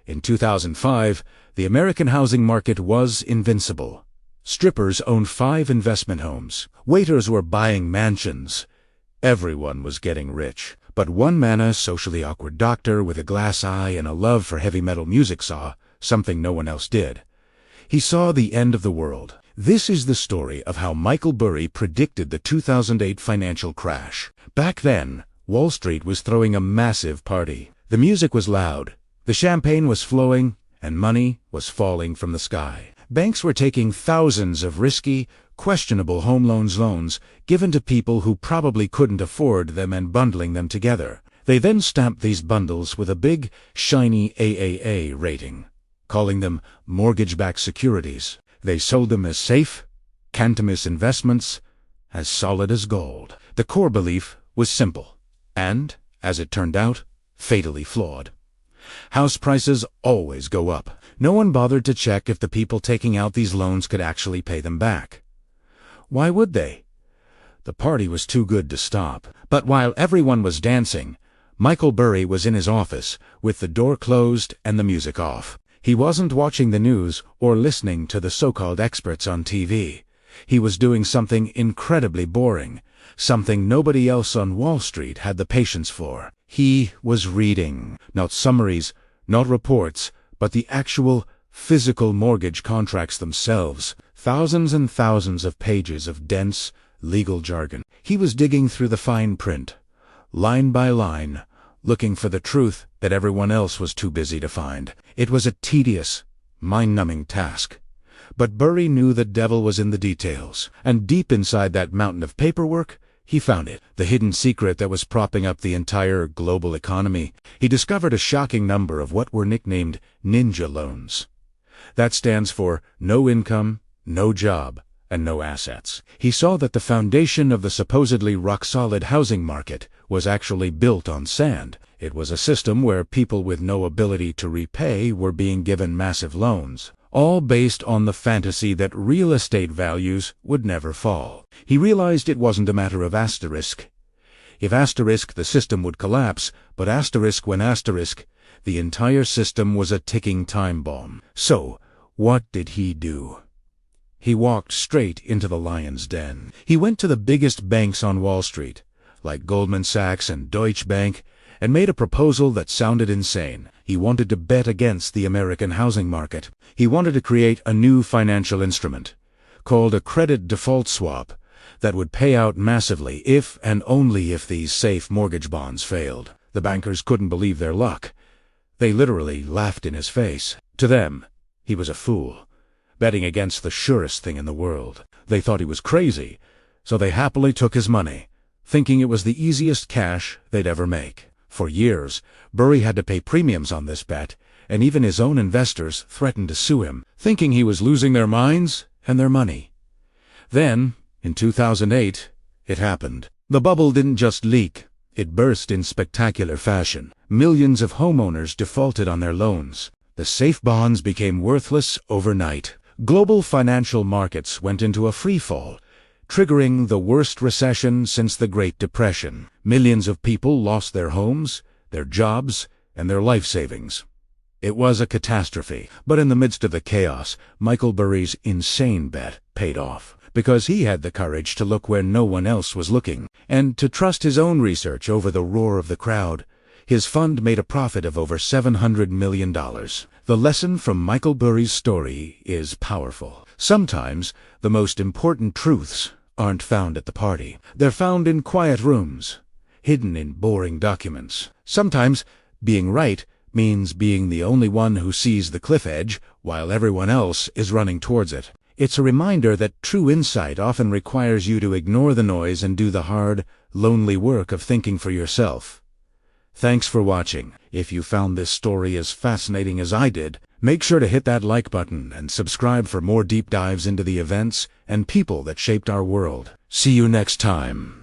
In 2005, the American housing market was invincible. Strippers owned 5 investment homes. Waiters were buying mansions. Everyone was getting rich. But one man, a socially awkward doctor with a glass eye and a love for heavy metal music, saw something no one else did. He saw the end of the world. This is the story of how Michael Burry predicted the 2008 financial crash. Back then, Wall Street was throwing a massive party. The music was loud, the champagne was flowing, and money was falling from the sky. Banks were taking thousands of risky, questionable home loans given to people who probably couldn't afford them and bundling them together. They then stamped these bundles with a big, shiny AAA rating, calling them mortgage-backed securities. They sold them as safe, can't-miss investments, as solid as gold. The core belief was simple, and, as it turned out, fatally flawed. House prices always go up. No one bothered to check if the people taking out these loans could actually pay them back. Why would they? The party was too good to stop. But while everyone was dancing, Michael Burry was in his office, with the door closed and the music off. He wasn't watching the news or listening to the so-called experts on TV. He was doing something incredibly boring, something nobody else on Wall Street had the patience for. He was reading, not summaries, not reports, but the actual, physical mortgage contracts themselves. Thousands and thousands of pages of dense, legal jargon. He was digging through the fine print, line by line, looking for the truth that everyone else was too busy to find. It was a tedious, mind-numbing task. But Burry knew the devil was in the details, and deep inside that mountain of paperwork, he found it, the hidden secret that was propping up the entire global economy. He discovered a shocking number of what were nicknamed ninja loans. That stands for no income, no job, and no assets. He saw that the foundation of the supposedly rock-solid housing market was actually built on sand. It was a system where people with no ability to repay were being given massive loans, all based on the fantasy that real estate values would never fall. He realized it wasn't a matter of asterisk. If asterisk, the system would collapse, but asterisk when asterisk, the entire system was a ticking time bomb. So, what did he do? He walked straight into the lion's den. He went to the biggest banks on Wall Street, like Goldman Sachs and Deutsche Bank, and made a proposal that sounded insane. He wanted to bet against the American housing market. He wanted to create a new financial instrument, called a credit default swap, that would pay out massively if and only if these safe mortgage bonds failed. The bankers couldn't believe their luck. They literally laughed in his face. To them, he was a fool, betting against the surest thing in the world. They thought he was crazy, so they happily took his money, thinking it was the easiest cash they'd ever make. For years, Burry had to pay premiums on this bet, and even his own investors threatened to sue him, thinking he was losing their minds and their money. Then, in 2008, it happened. The bubble didn't just leak, it burst in spectacular fashion. Millions of homeowners defaulted on their loans. The safe bonds became worthless overnight. Global financial markets went into a freefall, triggering the worst recession since the Great Depression. Millions of people lost their homes, their jobs, and their life savings. It was a catastrophe. But in the midst of the chaos, Michael Burry's insane bet paid off, because he had the courage to look where no one else was looking, and to trust his own research over the roar of the crowd. His fund made a profit of over $700 million. The lesson from Michael Burry's story is powerful. Sometimes, the most important truths aren't found at the party. They're found in quiet rooms, hidden in boring documents. Sometimes, being right means being the only one who sees the cliff edge while everyone else is running towards it. It's a reminder that true insight often requires you to ignore the noise and do the hard, lonely work of thinking for yourself. Thanks for watching. If you found this story as fascinating as I did, make sure to hit that like button and subscribe for more deep dives into the events and people that shaped our world. See you next time.